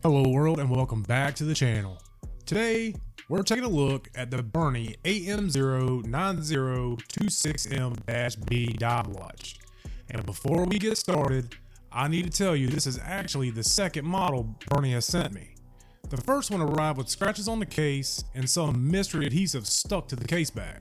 Hello world and welcome back to the channel. Today we're taking a look at the BERNY AM09026M-B dive watch. And before we get started, I need to tell you this is actually the second model BERNY has sent me. The first one arrived with scratches on the case and some mystery adhesive stuck to the case back.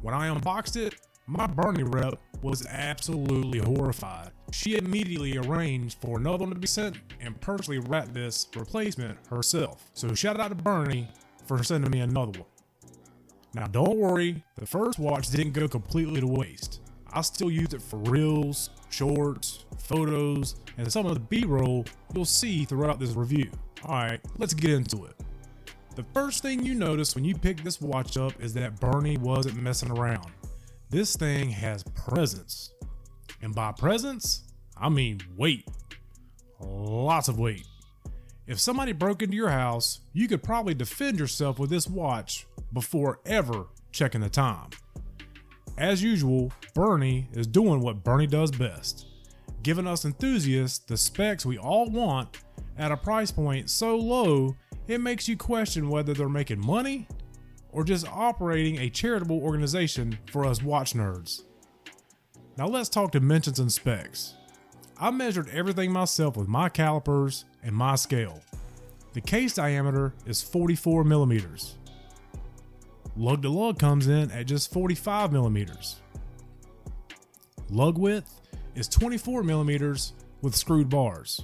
When I unboxed it, my BERNY rep was absolutely horrified. She immediately arranged for another one to be sent and personally wrapped this replacement herself. So shout out to BERNY for sending me another one. Now don't worry, the first watch didn't go completely to waste. I still use it for reels, shorts, photos, and some of the B-roll you'll see throughout this review. Alright, let's get into it. The first thing you notice when you pick this watch up is that BERNY wasn't messing around. This thing has presence. And by presence, I mean weight. Lots of weight. If somebody broke into your house, you could probably defend yourself with this watch before ever checking the time. As usual, BERNY is doing what BERNY does best, giving us enthusiasts the specs we all want at a price point so low it makes you question whether they're making money or just operating a charitable organization for us watch nerds. Now let's talk dimensions and specs. I measured everything myself with my calipers and my scale. The case diameter is 44 millimeters. Lug-to-lug comes in at just 45 millimeters. Lug width is 24 millimeters with screwed bars.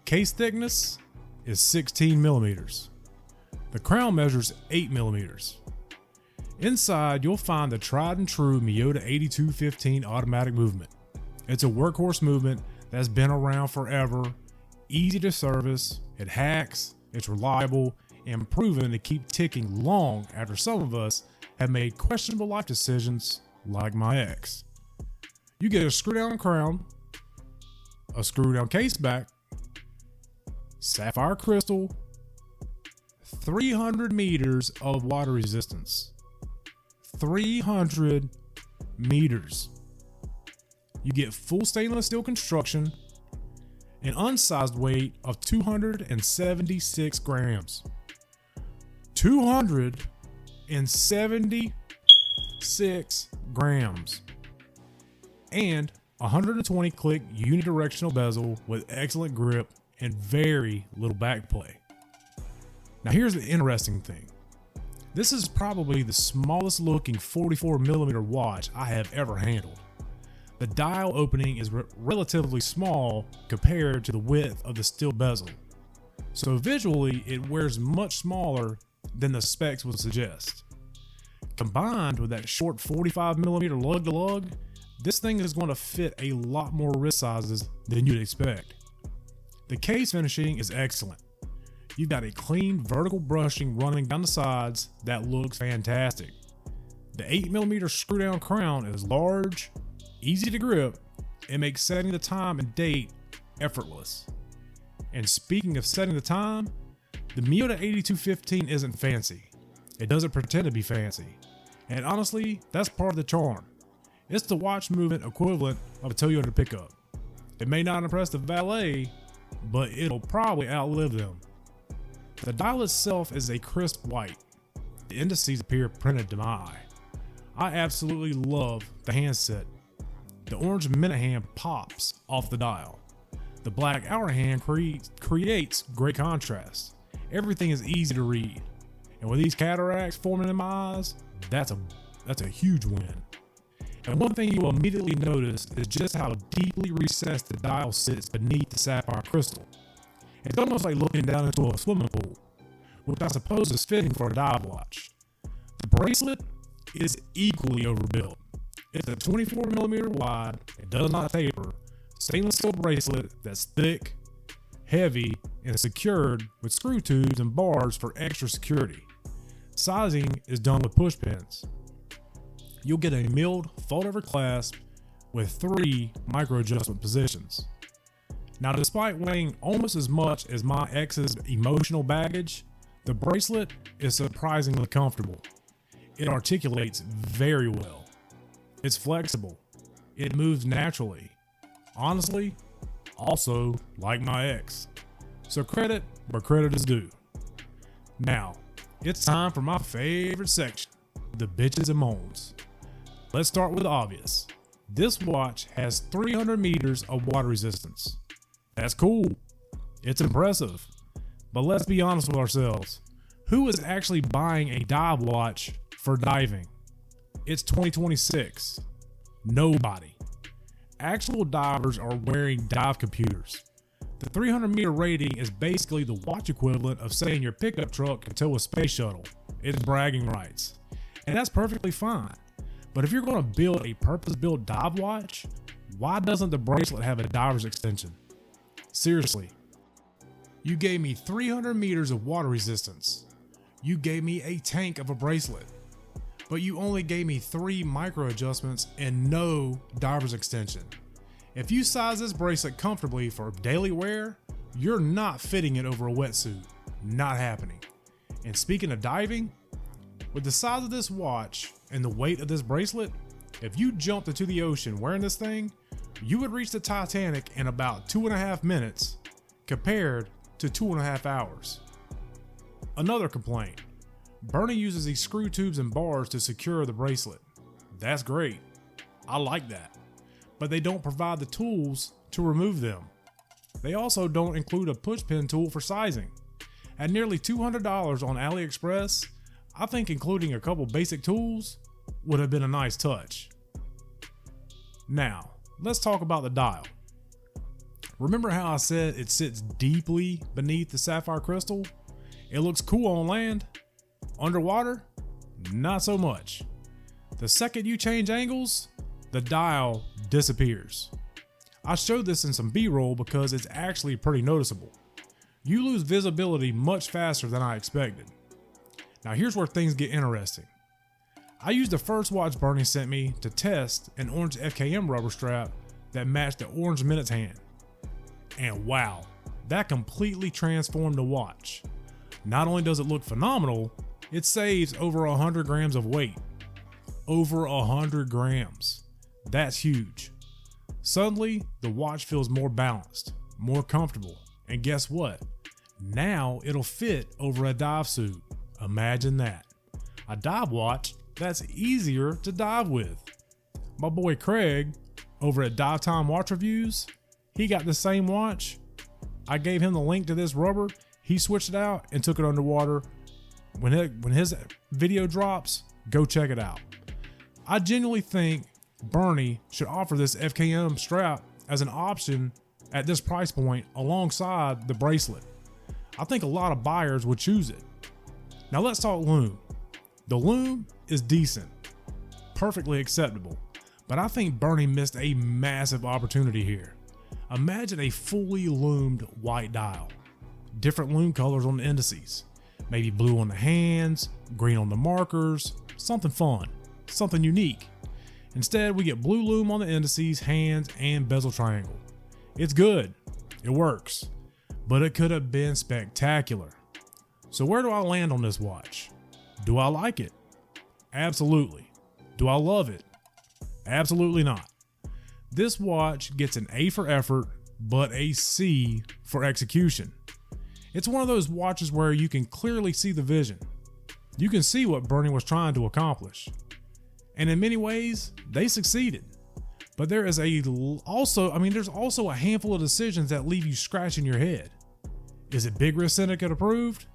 Case thickness is 16 millimeters. The crown measures 8 millimeters. Inside, you'll find the tried and true Miyota 8215 automatic movement. It's a workhorse movement that's been around forever, easy to service, it hacks, it's reliable, and proven to keep ticking long after some of us have made questionable life decisions like my ex. You get a screw down crown, a screw down case back, sapphire crystal, 300 meters of water resistance. 300 meters. You get full stainless steel construction, an unsized weight of 276 grams. 276 grams. And 120 click unidirectional bezel with excellent grip and very little back play. Now here's the interesting thing. This is probably the smallest looking 44 millimeter watch I have ever handled. The dial opening is relatively small compared to the width of the steel bezel. So visually it wears much smaller than the specs would suggest. Combined with that short 45 millimeter lug-to-lug, this thing is going to fit a lot more wrist sizes than you'd expect. The case finishing is excellent. You've got a clean vertical brushing running down the sides that looks fantastic. The 8mm screw down crown is large, easy to grip, and makes setting the time and date effortless. And speaking of setting the time, the Miyota 8215 isn't fancy. It doesn't pretend to be fancy. And honestly, that's part of the charm. It's the watch movement equivalent of a Toyota pickup. It may not impress the valet, but it'll probably outlive them. The dial itself is a crisp white. The indices appear printed to my eye. I absolutely love the handset. The orange minute hand pops off the dial. The black hour hand creates great contrast. Everything is easy to read. And with these cataracts forming in my eyes, that's a huge win. And one thing you will immediately notice is just how deeply recessed the dial sits beneath the sapphire crystal. It's almost like looking down into a swimming pool, which I suppose is fitting for a dive watch. The bracelet is equally overbuilt. It's a 24 millimeter wide, it does not taper, stainless steel bracelet that's thick, heavy, and secured with screw tubes and bars for extra security. Sizing is done with push pins. You'll get a milled fold-over clasp with 3 micro adjustment positions. Now, despite weighing almost as much as my ex's emotional baggage, the bracelet is surprisingly comfortable. It articulates very well. It's flexible. It moves naturally. Honestly, also like my ex. So credit where credit is due. Now, it's time for my favorite section, the bitches and moans. Let's start with the obvious. This watch has 300 meters of water resistance. That's cool. It's impressive. But let's be honest with ourselves. Who is actually buying a dive watch for diving? It's 2026. Nobody. Actual divers are wearing dive computers. The 300 meter rating is basically the watch equivalent of saying your pickup truck can tow a space shuttle. It's bragging rights. And that's perfectly fine. But if you're going to build a purpose-built dive watch, why doesn't the bracelet have a diver's extension? Seriously. You gave me 300 meters of water resistance. You gave me a tank of a bracelet. But you only gave me 3 micro adjustments and no diver's extension. If you size this bracelet comfortably for daily wear, you're not fitting it over a wetsuit. Not happening. And speaking of diving, with the size of this watch and the weight of this bracelet, if you jumped into the ocean wearing this thing, you would reach the Titanic in about 2.5 minutes compared to 2.5 hours. Another complaint. BERNY uses these screw tubes and bars to secure the bracelet. That's great. I like that. But they don't provide the tools to remove them. They also don't include a push pin tool for sizing. At nearly $200 on AliExpress, I think including a couple basic tools would have been a nice touch. Now, let's talk about the dial. Remember how I said it sits deeply beneath the sapphire crystal? It looks cool on land. Underwater? Not so much. The second you change angles, the dial disappears. I showed this in some B-roll because it's actually pretty noticeable. You lose visibility much faster than I expected. Now here's where things get interesting. I used the first watch BERNY sent me to test an orange FKM rubber strap that matched the orange minutes hand. And wow, that completely transformed the watch. Not only does it look phenomenal, it saves over 100 grams of weight. Over 100 grams. That's huge. Suddenly, the watch feels more balanced, more comfortable, and guess what? Now it'll fit over a dive suit. Imagine that. A dive watch that's easier to dive with. My boy Craig, over at Dive Time Watch Reviews, he got the same watch. I gave him the link to this rubber. He switched it out and took it underwater. When his video drops, go check it out. I genuinely think BERNY should offer this FKM strap as an option at this price point alongside the bracelet. I think a lot of buyers would choose it. Now let's talk loom. The loom is decent, perfectly acceptable, but I think BERNY missed a massive opportunity here. Imagine a fully loomed white dial. Different loom colors on the indices. Maybe blue on the hands, green on the markers, something fun, something unique. Instead, we get blue loom on the indices, hands, and bezel triangle. It's good, it works, but it could have been spectacular. So where do I land on this watch? Do I like it? Absolutely. Do I love it? Absolutely not. This watch gets an A for effort, but a C for execution. It's one of those watches where you can clearly see the vision. You can see what BERNY was trying to accomplish. And in many ways, they succeeded. But there's also a handful of decisions that leave you scratching your head. Is it Big Wrist Syndicate approved?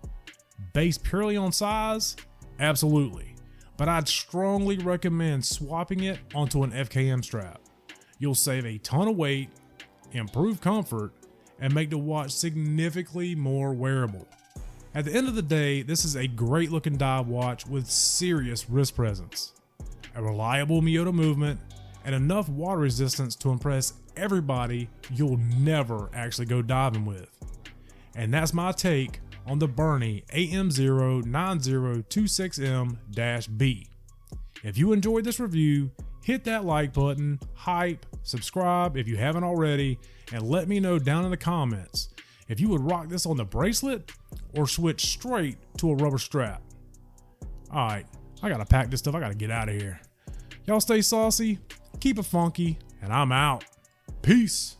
Based purely on size? Absolutely. But I'd strongly recommend swapping it onto an FKM strap. You'll save a ton of weight, improve comfort, and make the watch significantly more wearable. At the end of the day, this is a great looking dive watch with serious wrist presence, a reliable Miyota movement, and enough water resistance to impress everybody you'll never actually go diving with. And that's my take on the BERNY AM09026M-B. If you enjoyed this review, hit that like button, hype, subscribe if you haven't already, and let me know down in the comments if you would rock this on the bracelet or switch straight to a rubber strap. Alright, I gotta pack this stuff, I gotta get out of here. Y'all stay saucy, keep it funky, and I'm out. Peace.